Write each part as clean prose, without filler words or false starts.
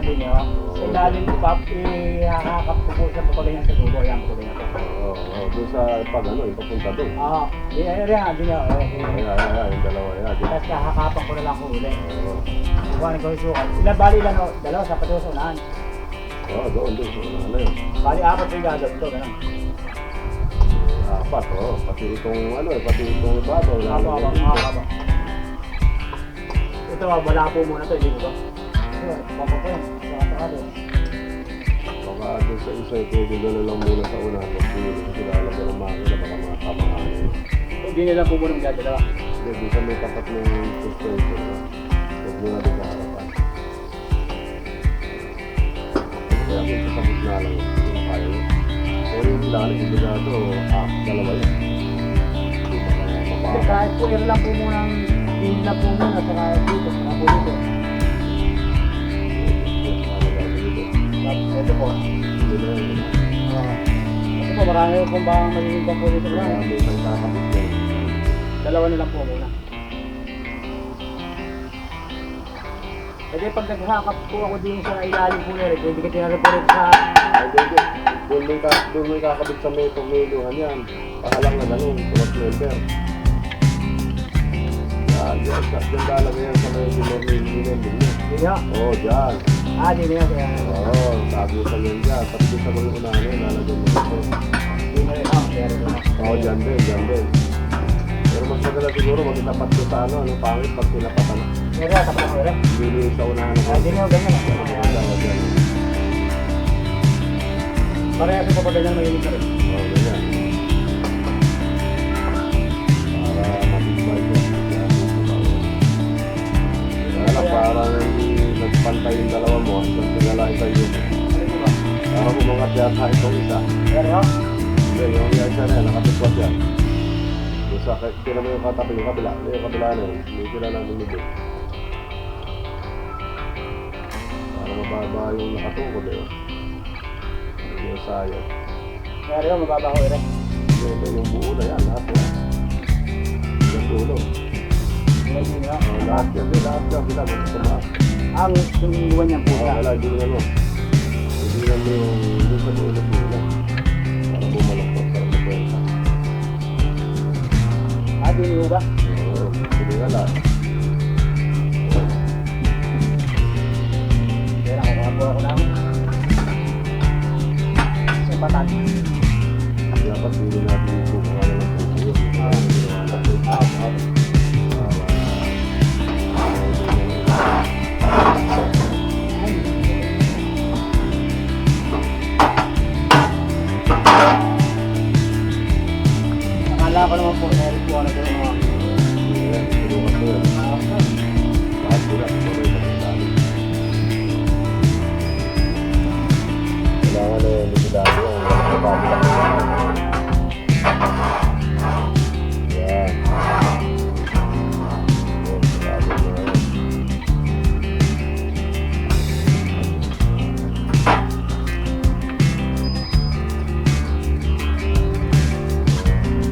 Din nyo. Sa ilalim ko pa, ihakakap ko po sa patuloy ng siguro. Ayan, patuloy na ito. Oo, doon sa pag ano, yung papunta doon. Oo. Ayan, din nyo. Ayan, yung dalawa. Tapos kakakapan ko na lang ko uli. Kukuhanin ko yung sukat. Ilan bali lang, dalawa sa patuloy sa unahan. Oo, doon. Unahan na yun. Bali, apat yung gagawin ito, gano'n. Apat, oo. Pati itong ano pati itong ibabaw. Apo. Ito, wala po muna ito, hindi ko ba? Papa ko yan, saka doon. Baka doon sa isa, pwede doon lang muna sa unahan. Kasi lalagyan ng makina, baka mga tamahan. Hindi nila po muna magdadalawa. Hindi, doon sa may tapat ng suspension. Huwag muna doon sa harapan. Kaya kung sa sabit na lang yung kaya yun. Pero yung ilalim yung bigado, dalawa yun. Kasi kahit po, lang po muna ang pin na po muna, saka dito, saka po dito. Ito po. Ito po, marami kung ba magiging pang po dito. Dalawa na lang po muna. Kasi pag naghakap po ako din sa ilalim po na rin, hindi ka tinarap po rin sa... Doon may kakabit sa may tornilyohan yan. Pakalang na ganun, tulad member. Diyan lalagay yan sa may tornilyohan. Diyan? Oo, dyan. Di na yan. Oo, sabi sa yan dyan. Tapos sa mga unahan yan, lalagyan mo ito. Di na rin, Oo, dyan din. Pero mas maganda siguro mag-itapat ko sa ano, pangit pag tinapatan. Tapat ko rin. Hindi sa unahan. Di na yung ganyan. Parehas ko pa ganyan may ka rin. Oo, ganyan. Para matibay ko. Parang nagpantay yung dalawa mo, hanggang tinalain tayo. Ano ba? Para umangat yata itong isa. Pero? Hindi, yung isa na yan, nakatipot yan. Isa, kaya mo yung katabi, yung kabila na yun, hindi sila lang lumibig. Para mababa yung nakatukod eh. Hindi yung sayang. Pero mababa ko rin. Hindi, yung buo na yan, lahat yan. Yung dulo. Lahat yan, sila, tumaas. Ang tumuwan niyan po siya. Wala, hindi na mo. Hindi na mo yung sa dulo na. Para bumalakot, para magkwenta. Di mo ba? Oo, hindi nga lahat. Kaya nakukuha po ako lang. Simpatan. Dapat hindi natin yung kung ano ng puso. Akala ko naman po, meron po ano doon mga... Yan, tulungan ko yan. Lahat sila, tuloy na rin dali. Kailangan na yung likidado ang nakabali lang. Yan.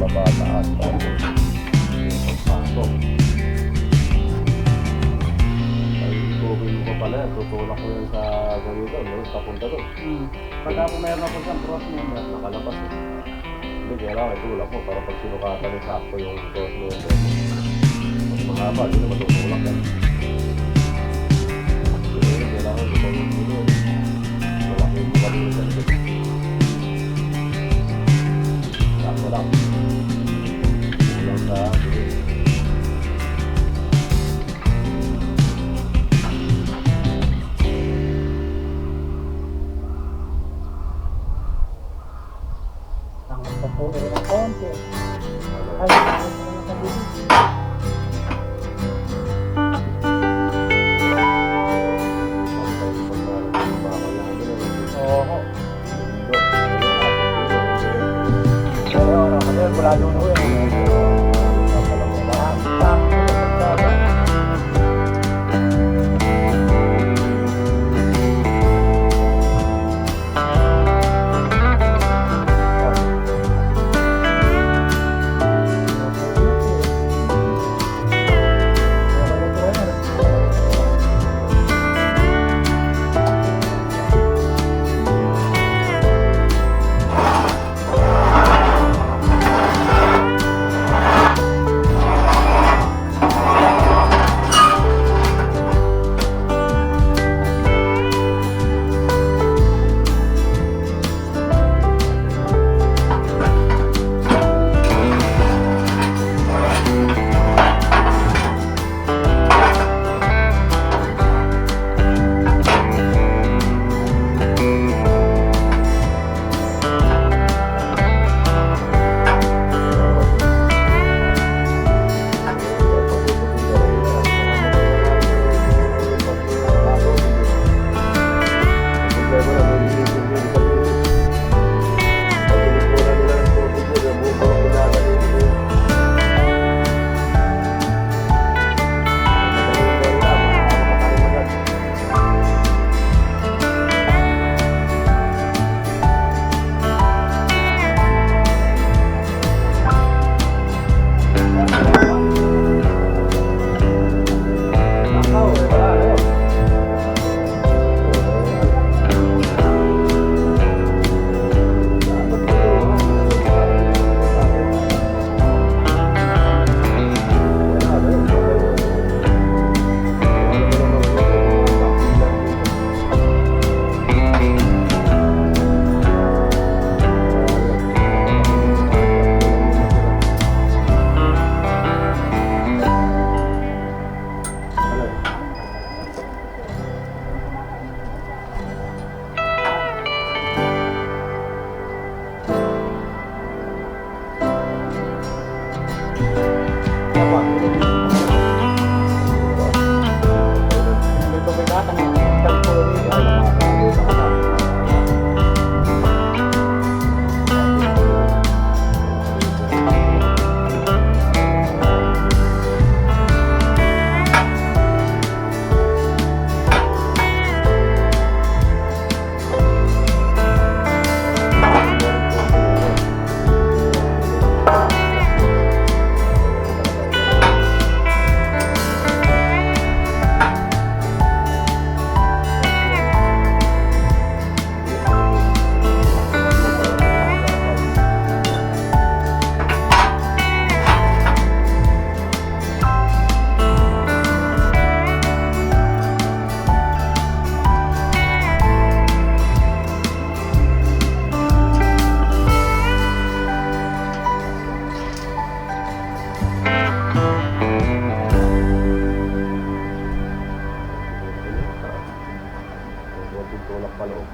Babataas pa rin. Pasok. Ay, itulogin mo ka pala yan. Tutulak mo yan sa ganito. Meron papunta doon. Pagka po meron ako siyang cross member. Nakalabas eh. Hindi, kailangan itulak mo para pag sinukatan yung sakto yung cross member. Mas mahaba, hindi na matutulak yan. tulak pa loob.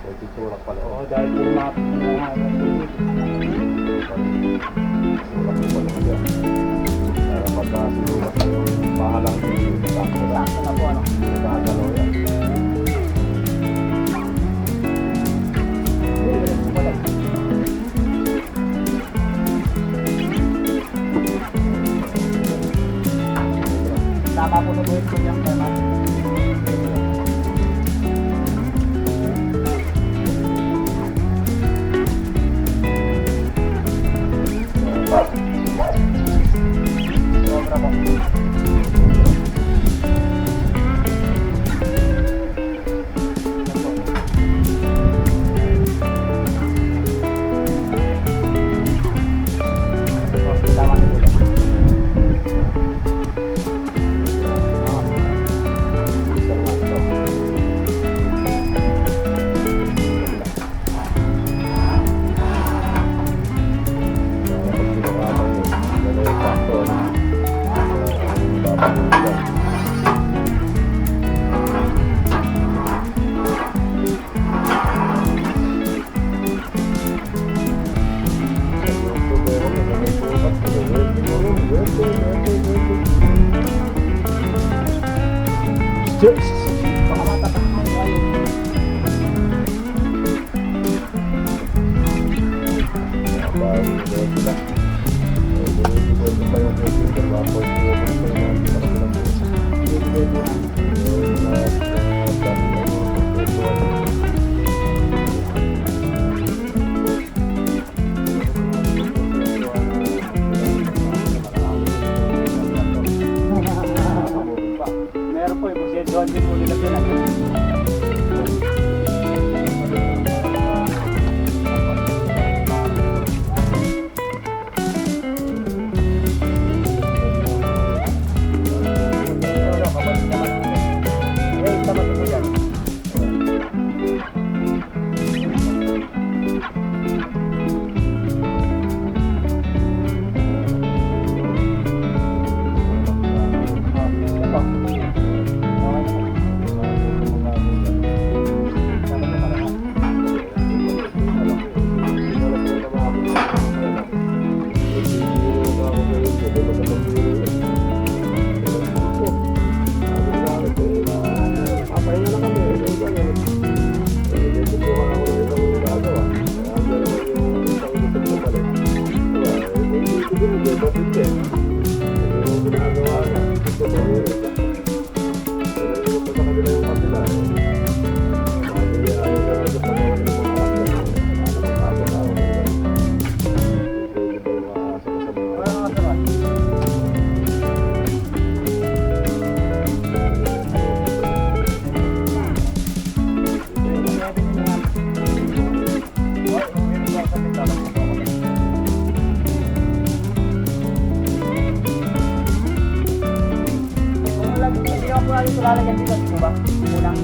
May titulak pa loob. Oo, dahil po mga tubig. Tulak pa loob yan. Para pagka sinulak na yung pahalang sakto na. Sakto na po ano. Nakagalaw yan. Tama po na po yung kunyang tema. Sobra po. Tama na po yan. Isa naman ito. Yes! Baka matatak mo tayo. Meron po yung porsyento din po nila pinag. Lalagyan dito dito ba? Unang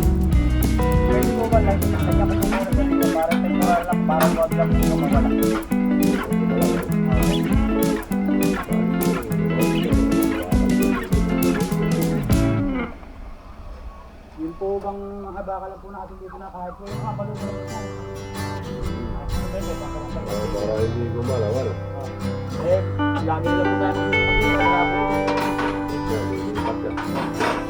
pwede po ba lagyan ng kanya muna sa dito para temporal lang, para wag lang dito mawala. Yun po bang mahaba ka lang po natin dito na kahit po yung mga balon. Para hindi gumalaw, ano? Eh, lagi lang po natin yung pagkakita.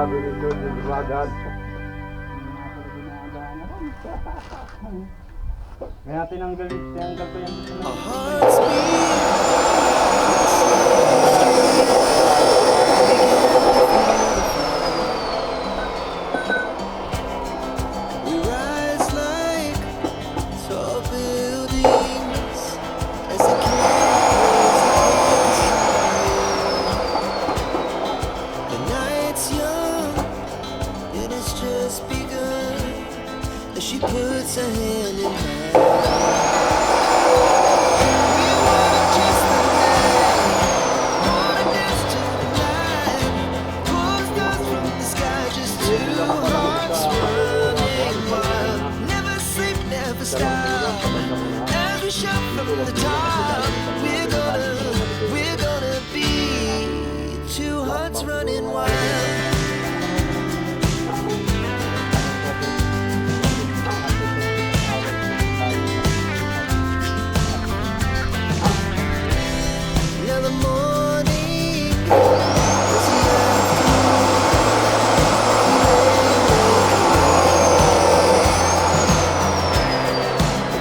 sabi ni Jun, yung lumagan. Kaya tinanggal ko yan dito na. We rise like tall buildings as the clouds the night's young and it's just begun as she puts her hand in mine. We wanna kiss the night, wanna dance to the night, pull stars from the sky, just two hearts running wild. Never sleep, never stop. As we shout from the top, we're gonna be two hearts running wild. Now the morning is the afternoon.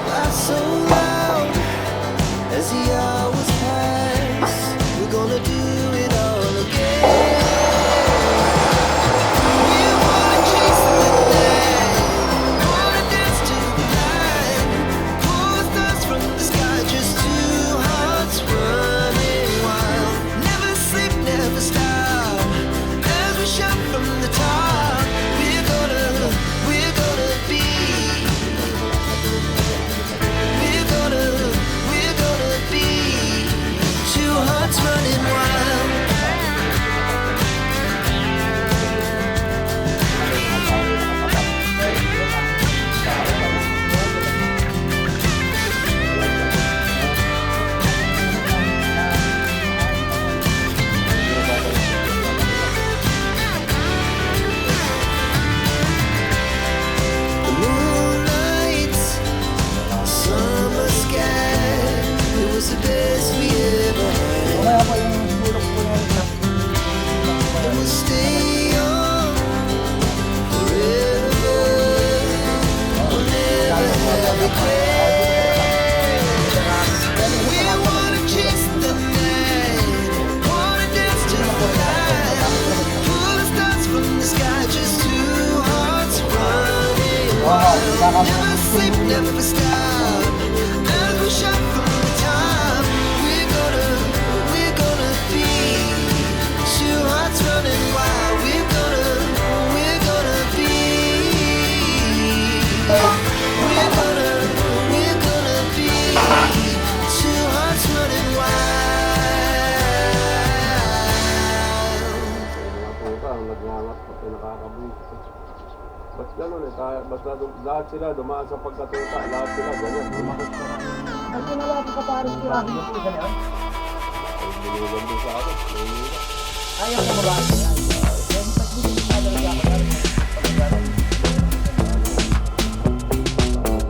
Laugh so loud as the hours pass. We're gonna do it all again. We wanna chase the night, wanna dance to the light, pull stars from the sky, just two hearts running wild. Never sleep, never stop. As we shout from the top, we're gonna be. We're gonna be two hearts running wild. The moonlight, summer sky, it was the best we ever had. Kaya po yung bulok po yan. And we'll stay on forever. We'll never have regrets. We wanna chase the night, wanna dance to the light, pull the stars from the sky, just two hearts running wild. Never sleep, never stop. As we shout from the top, we're gonna be two hearts running wild. We're gonna be. We're gonna be two hearts running wild. Mga puta, ang nagngangat pati nakakabuisit. Ba't gano'n eh? Ba't lahat sila dumaan sa pagkatuta? Lahat sila ganyan. Ang pinalapit ka parang tirahin yung isa na yun. Binugan din sa akin. Nangyayari. Ayaw na mabahan yan. Yung pagbibig na talaga ako na rin. Pagkagalan.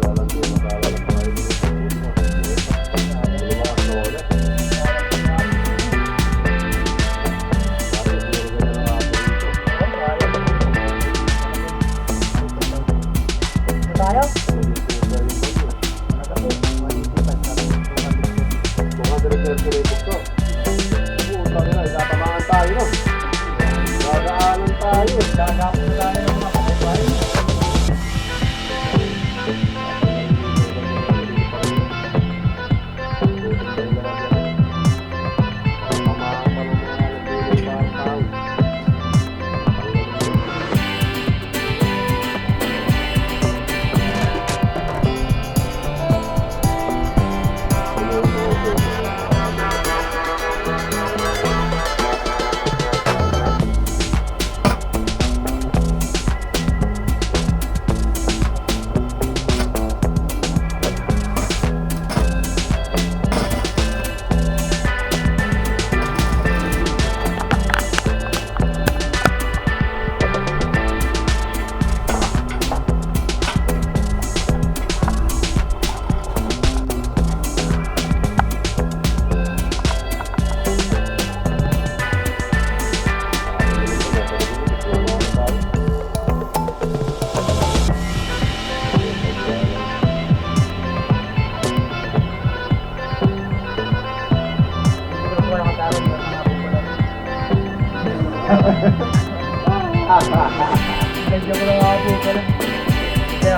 Parang din, makalang tayo din sa puso. Lumakas na ulit. Parang hindi rin ganyan ang atin dito. Tayo? Hindi sinusunod yung bagyo. Kung ang dire-diretso ko, puta nila, itatamaan tayo no. Dadaanan tayo. Dadapos tayo ng mga kapitbahay.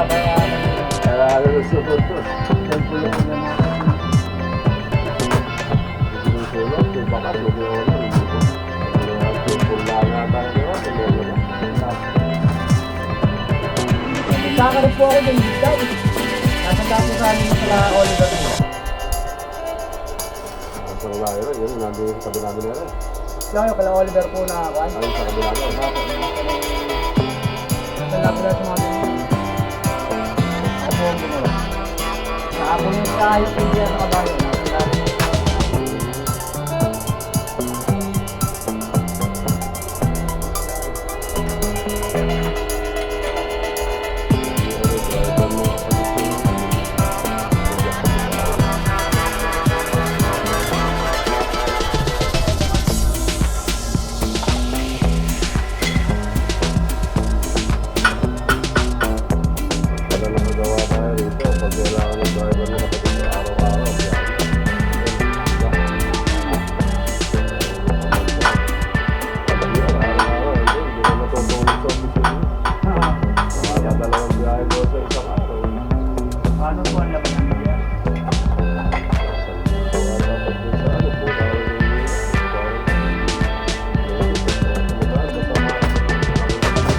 kaya Kaya susunod to. tempo yung ulan na. Sinusunod, yung baka, sumunod. Pula nga tayo nila, sumunod na. Saka rin po ako din dito. Nasa dati sa amin sila Oliver mo. Sa layo, yun, nandun sa tabi namin nila. Lang yung kala Oliver po na ako. Ayun sa kabila nila. Nasa labi na sa mga ako ang gumawa. Saka po yung kayo po diyan sa kabayo. Nasa labi. Wala na magawa tayo rito. Pag kailangan ng driver na kapatid sa araw-araw. Araw-araw, hindi na natutulog sa opisina. Mga dalawang biyahe doon sa isang araw. Paano po ang laban ng media?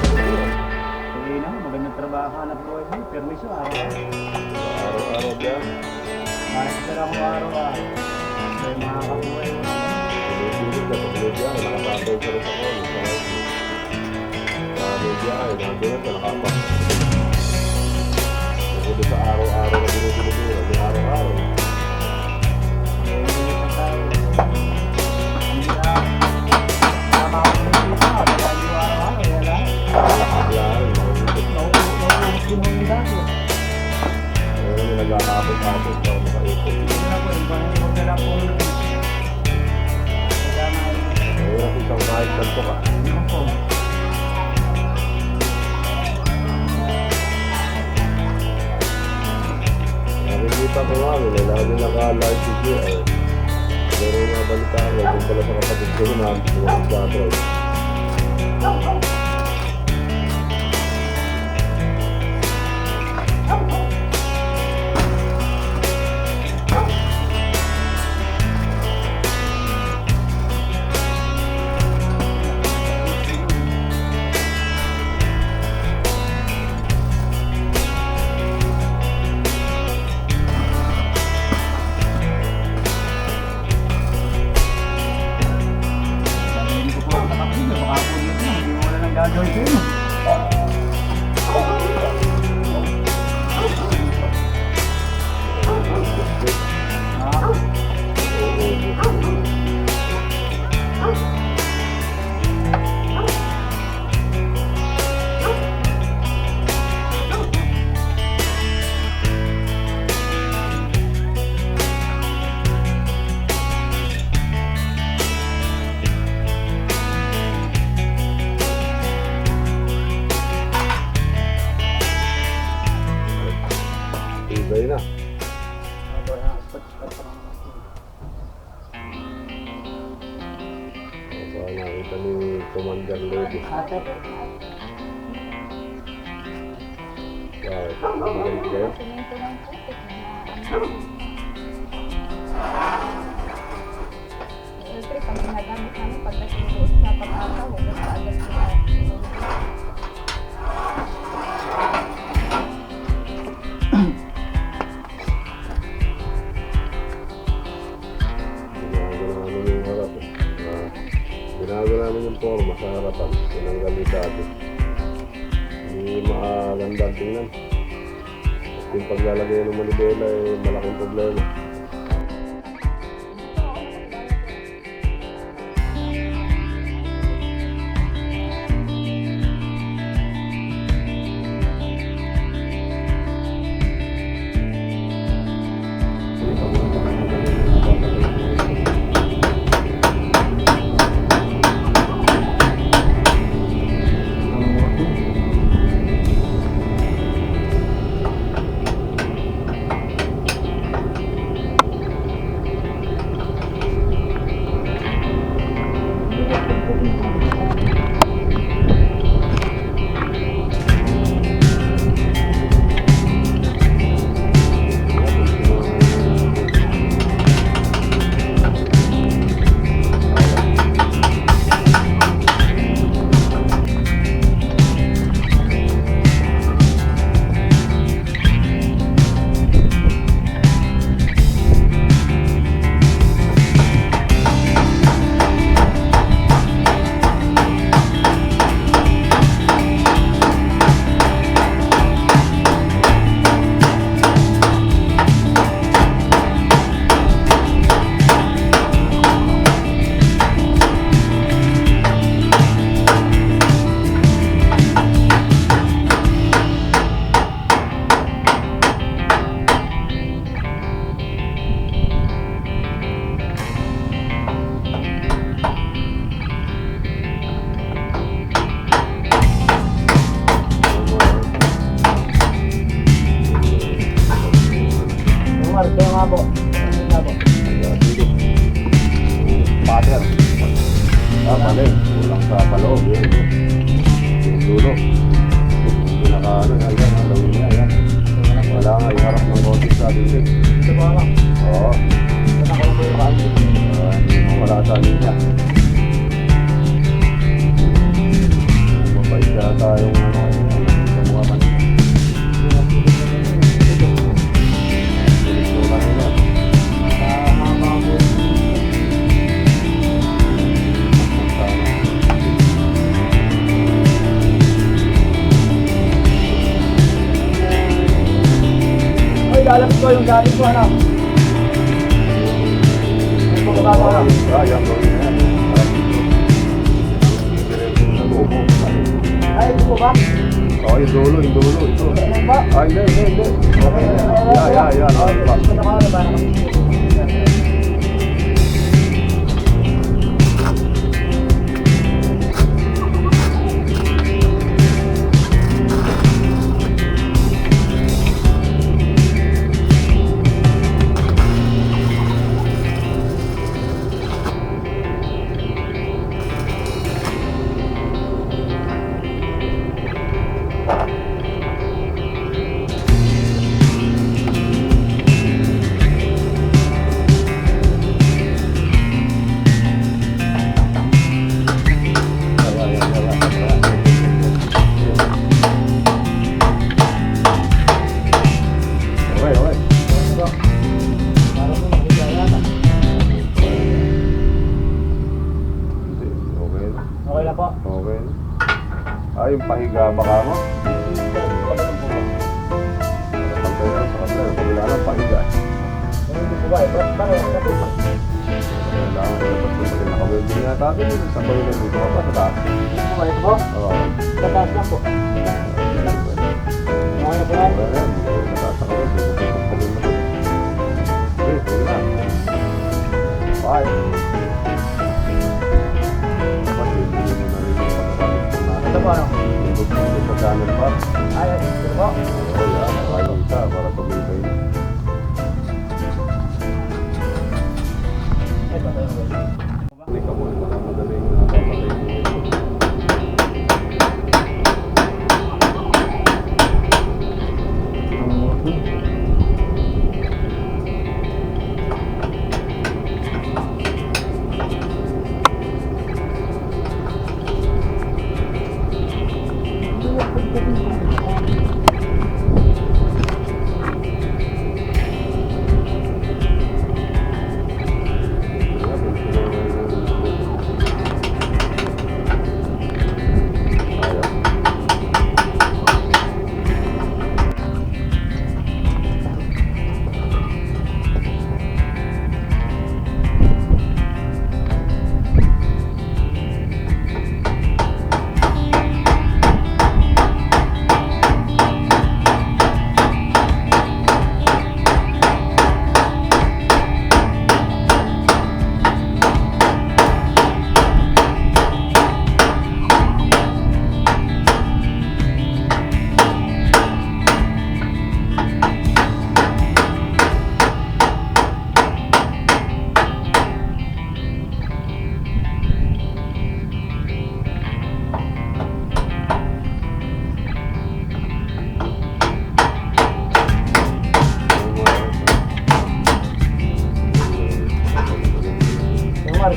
Hindi na, magandang trabaho hanap buhay mo. Permiso, Araw-araw dyan. Mahal sila akong araw-araw. Kaya makakabuhay mo. Pinipilit na pag biyahe, nakatapay sa rin sa call. Sa biyahe, nandun na siya, nakapak. Kasi sa araw-araw na binubinubuhan, may araw-araw. Biyahe, may nagkakapit-kapit para makaipon. Mahirap isang kahit ganito ka. Nakikita ko nga, lagi naka-live video. Pero nga balita ko, kung pala sa kapatid ko na, tuwag sa atroy. Gagawin ko yun. Ibay na. Baka nakita ni Commander Lady. Ate, Wow, ibigay kayo. Semento lang po. Siyempre, pag ginagamit namin, pagdating doon sa pag-asa, huwag sa agad sila. Binago namin yung forma sa harapan. Tinanggal yung dati. Hindi maganda tingnan. At yung paglalagay ng manibela ay malaking problema. nga po. Ano nga po? Pader. Mali. Kulang sa paloob. Yun. Yung dulo. Yung pinaka ano. Ayan. Alawin niya. Ayan. Wala nga. Iharap ng konti sa dingding. Ito po ano? Oo. Ito ko po yung kain. Hindi mo wala sa niya. Mabait siya tayong ano. Sa mga kanina. Pilis mo kanina. Ay, lalapit ko yung galing ko ano? Ito po ba ano? Ayan. Gawin na yan. Diretso sa tubo. Ay, ito po ba? Oo, yung dulo. Ito. Ano ba? Ay, hindi. Okay na yan. Yan. Ito na ka ba? Okay. Para po makita yata. Okay na. Okay na po. Okay na. Yung pahiga baka mo. Pagkaya lang sa kabila. Kabila lang pahiga. Ito po ba? Bakit? Kailangan ko dapat ko rin nakaweldi nga tayo. Sa bayo na dito ka pa sa taas. Ito po? Oo. Sa taas lang po. Okay na po yan? Ayan. Sa taas na kaweldi. Okay, sige na. Bye. Ito po ano? Sa channel pa. Ay, ito po. Oo, yan. Nakayong isa para tumibay na. Ito po. Hindi ka muna. Baka madaling napapatay mo ito.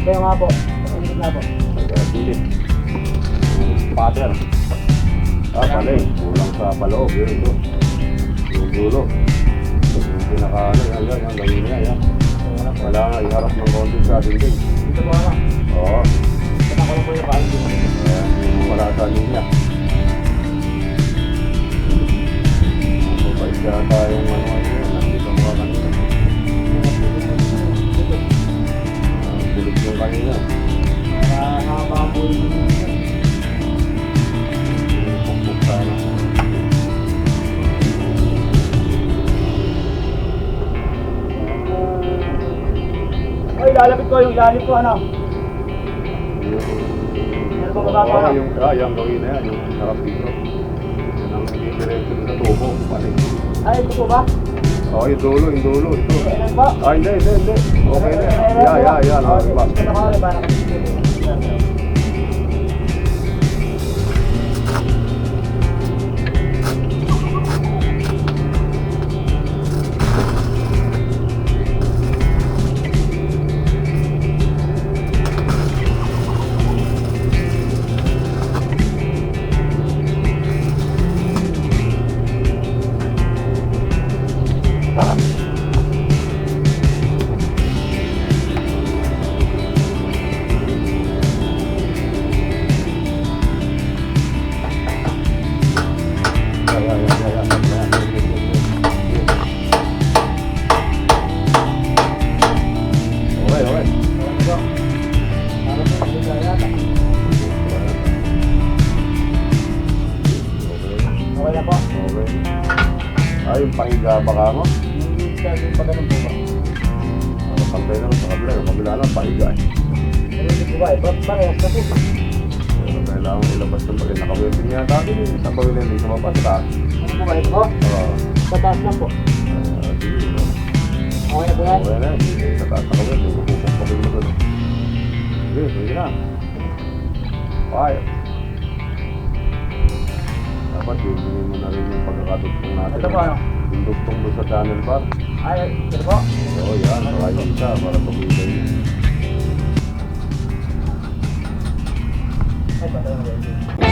Kayo nga po. Pakinggan na po. Nagadilit. Pader. Mali. Kulang sa paloob. Yun ito. Yung dulo. Yung pinaka ano. Yan. Gawin niya. Yan. Wala nga. Iharap ng konti sa dingding. Ito po ano? Oo. Ito na ko lang po yung kain. Hindi mo wala sa niya. Mabait siya tayong ano. Nandito mo ka kanina. Bulit yung kanina. Nakakababoy. Pukpuk sana. Ay, lalapit ko yung galing ko ano? Meron po ba Oo, yung gawin na yan, yung harap dito. Yan ang hindi diretso sa tubo. Paling. Ay, ito po ba? Oh, yung dulo, ito. Ayan po. Ah, hindi. Okay na. Yan. Okay ba? Ito na kawali ba nakasisip? Okay. Okay na po. Okay. Ah, yung pahiga baka mo? Yung pag ganun po ba? Pagkay naman sa kabila. Yung kabila lang, pahiga eh. Narinig po ba? Parehas na po. Pero kailangan ilabas ng pagkay. Nakawetin yata din yung sa pagkay hindi sa mabas. Taas. Ano po ba ito po? Oo. Sa taas lang po. Sige. Okay na po yan? Okay na. Sa taas nakawetin. Yung pupupapin mo doon. Sige na. Fire. Dapat yung mo na rin yung pagkakadugtong natin. Ito po ano? Yung dugtong doon sa channel bar. Ay, ito po. Oo, yan. Saka yung isa para pag-ibay niya. Ay, patay na ba yun?